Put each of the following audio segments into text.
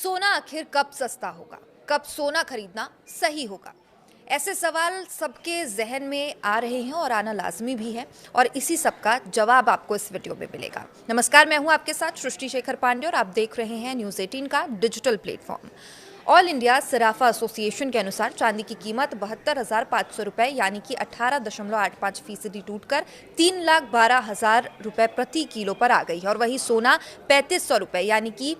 सोना आखिर कब सस्ता होगा? कब सोना खरीदना सही होगा? ऐसे सवाल सबके जहन में आ रहे हैं और आना लाजमी भी है और इसी सब का जवाब आपको इस वीडियो में मिलेगा। नमस्कार, मैं हूं आपके साथ सृष्टि शेखर पांडे और आप देख रहे हैं न्यूज़ 18 का डिजिटल प्लेटफॉर्म। ऑल इंडिया सराफा एसोसिएशन के अनुसार चांदी की कीमत 72,500 रुपये यानी कि 18.85% टूटकर 3,12,000 रुपये प्रति किलो पर आ गई है और वही सोना 3,500 रुपये यानी कि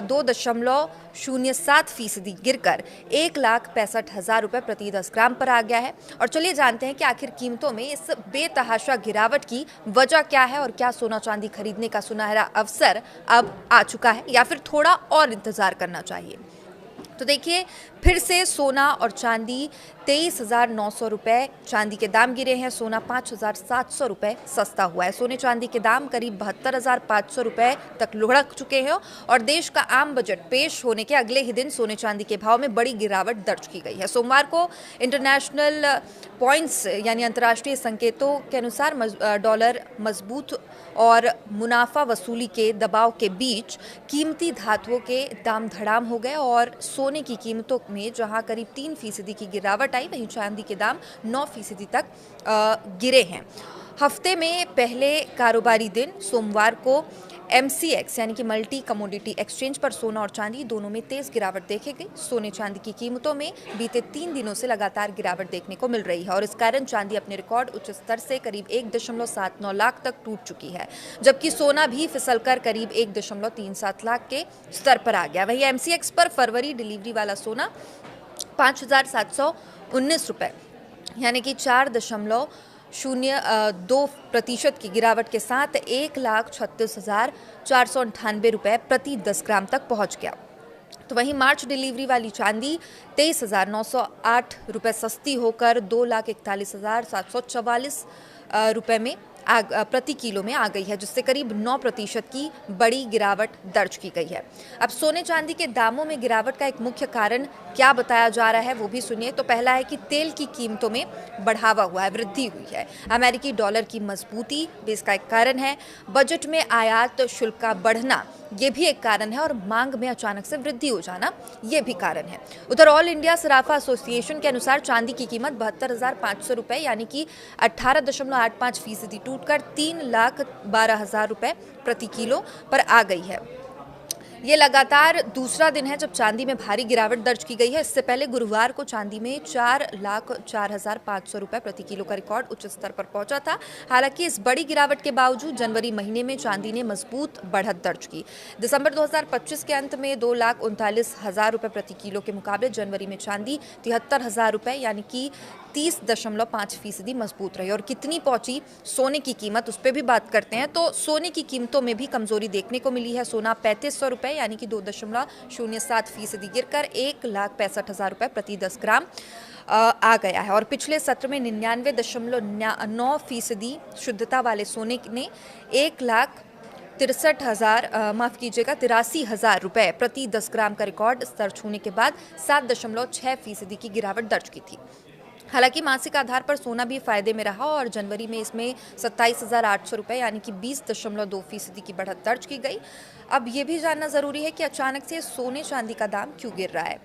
2.07% गिरकर 1,65,000 रुपये प्रति 10 ग्राम पर आ गया है। और चलिए जानते हैं कि आखिर कीमतों में इस बेतहाशा गिरावट की वजह क्या है और क्या सोना चांदी खरीदने का सुनहरा अवसर अब आ चुका है या फिर थोड़ा और इंतजार करना चाहिए। तो देखिए, फिर से सोना और चांदी 23,900 रुपये चांदी के दाम गिरे हैं। सोना 5,700 रुपये सस्ता हुआ है। सोने चांदी के दाम करीब 72,500 रुपये तक लुढ़क चुके हैं और देश का आम बजट पेश होने के अगले ही दिन सोने चांदी के भाव में बड़ी गिरावट दर्ज की गई है। सोमवार को इंटरनेशनल पॉइंट्स यानी अंतर्राष्ट्रीय संकेतों के अनुसार डॉलर मजबूत और मुनाफा वसूली के दबाव के बीच कीमती धातुओं के दाम धड़ाम हो गए और सोने की कीमतों में जहां करीब 3% की गिरावट आई, वहीं चांदी के दाम 9% तक गिरे हैं। हफ्ते में पहले कारोबारी दिन सोमवार को MCX यानी कि मल्टी कमोडिटी एक्सचेंज पर सोना और चांदी दोनों में तेज गिरावट देखी गई। सोने चांदी की कीमतों में बीते 3 दिनों से लगातार गिरावट देखने को मिल रही है और इस कारण चांदी अपने रिकॉर्ड उच्च स्तर से करीब 1.79 लाख तक टूट चुकी है, जबकि सोना भी फिसलकर करीब 1.37 लाख के स्तर पर आ गया। वहीं MCX पर फरवरी डिलीवरी वाला सोना 5,719 रुपये यानी कि 4.02% की गिरावट के साथ 1,36,498 रुपये प्रति 10 ग्राम तक पहुंच गया। तो वहीं मार्च डिलीवरी वाली चांदी 23,908 रुपये सस्ती होकर 2,41,744 रुपये में प्रति किलो में आ गई है, जिससे करीब 9% की बड़ी गिरावट दर्ज की गई है। अब सोने चांदी के दामों में गिरावट का एक मुख्य कारण क्या बताया जा रहा है वो भी सुनिए। तो पहला है कि तेल की कीमतों में बढ़ावा हुआ है, वृद्धि हुई है। अमेरिकी डॉलर की मजबूती भी इसका एक कारण है। बजट में आयात शुल्क का बढ़ना ये भी एक कारण है और मांग में अचानक से वृद्धि हो जाना ये भी कारण है। उधर ऑल इंडिया सराफा एसोसिएशन के अनुसार चांदी की कीमत 72,500 रुपये यानी कि 18.85% टूटकर 3,12,000 रुपये प्रति किलो पर आ गई है। ये लगातार दूसरा दिन है जब चांदी में भारी गिरावट दर्ज की गई है। इससे पहले गुरुवार को चांदी में 4,04,500 रुपये प्रति किलो का रिकॉर्ड उच्च स्तर पर पहुंचा था। हालांकि इस बड़ी गिरावट के बावजूद जनवरी महीने में चांदी ने मजबूत बढ़त दर्ज की। दिसंबर 2025 के अंत में 2,39,000 रुपये प्रति किलो के मुकाबले जनवरी में चांदी 73,000 रुपये यानी कि 30.5% मजबूत रही। और कितनी पहुंची सोने की कीमत, उस पर भी बात करते हैं। तो सोने की कीमतों में भी कमजोरी देखने को मिली है। सोना 3,500 रुपये यानी कि 2.07% गिरकर 1,65,000 रुपये प्रति 10 ग्राम आ गया है और पिछले सत्र में 99.9% शुद्धता वाले सोने ने 83,000 रुपये प्रति 10 ग्राम का रिकॉर्ड स्तर छूने के बाद 7.6% की गिरावट दर्ज की थी। हालांकि मासिक आधार पर सोना भी फायदे में रहा और जनवरी में इसमें 27,800 रुपये यानी कि 20.2% की बढ़त दर्ज की गई। अब ये भी जानना जरूरी है कि अचानक से सोने चांदी का दाम क्यों गिर रहा है।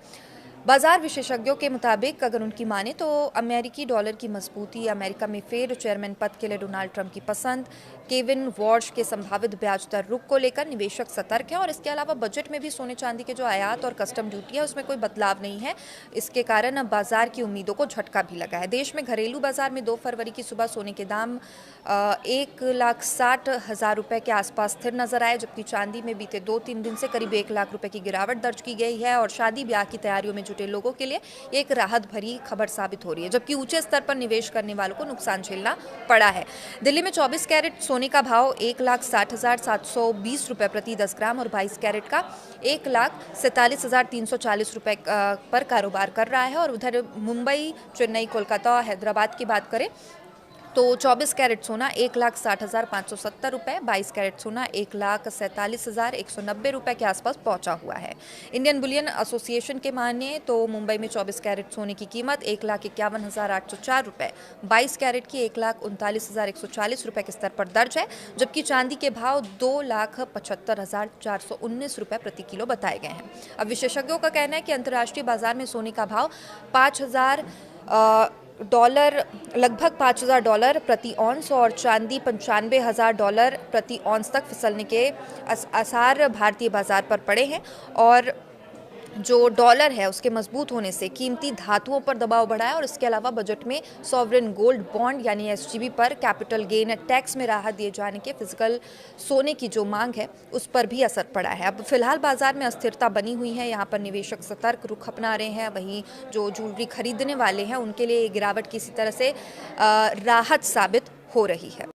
बाजार विशेषज्ञों के मुताबिक अगर उनकी माने तो अमेरिकी डॉलर की मजबूती, अमेरिका में फेड चेयरमैन पद के लिए डोनाल्ड ट्रंप की पसंद, केविन वॉर्श के संभावित ब्याज दर रुख को लेकर निवेशक सतर्क हैं और इसके अलावा बजट में भी सोने चांदी के जो आयात और कस्टम ड्यूटी है उसमें कोई बदलाव नहीं है। इसके कारण अब बाजार की उम्मीदों को झटका भी लगा है। देश में घरेलू बाजार में 2 फरवरी की सुबह सोने के दाम 1,60,000 रुपये के आसपास स्थिर नजर आए, जबकि चांदी में बीते 2-3 दिन से करीब 1 लाख रुपये की गिरावट दर्ज की गई है और शादी ब्याह की तैयारियों में जुटे लोगों के लिए एक राहत भरी खबर साबित हो रही है, जबकि ऊंचे स्तर पर निवेश करने वालों को नुकसान झेलना पड़ा है। दिल्ली में 24 कैरेट सोने का भाव 1,60,720 रुपये प्रति 10 ग्राम और 22 कैरेट का 1,47,340 रुपये पर कारोबार कर रहा है। और उधर मुंबई, चेन्नई, कोलकाता, हैदराबाद की बात करें तो 24 कैरेट सोना 1,60,570 रुपये, 22 कैरेट सोना 1,47,190 रुपये के आसपास पहुंचा हुआ है। इंडियन बुलियन एसोसिएशन के माने तो मुंबई में 24 कैरेट सोने की कीमत 1,51,804 रुपये, 22 कैरेट की 1,39,140 रुपये के स्तर पर दर्ज है, जबकि चांदी के भाव 2,75,419 रुपये प्रति किलो बताए गए हैं। अब विशेषज्ञों का कहना है कि अंतर्राष्ट्रीय बाजार में सोने का भाव लगभग $5,000 प्रति औंस और चांदी $95,000 प्रति औंस तक फिसलने के आसार भारतीय बाजार पर पड़े हैं। और जो डॉलर है उसके मजबूत होने से कीमती धातुओं पर दबाव बढ़ा है और इसके अलावा बजट में सॉवरेन गोल्ड बॉन्ड यानी एसजीबी पर कैपिटल गेन टैक्स में राहत दिए जाने के फिजिकल सोने की जो मांग है उस पर भी असर पड़ा है। अब फिलहाल बाजार में अस्थिरता बनी हुई है, यहाँ पर निवेशक सतर्क रुख अपना रहे हैं, वहीं जो ज्वेलरी खरीदने वाले हैं उनके लिए गिरावट किसी तरह से राहत साबित हो रही है।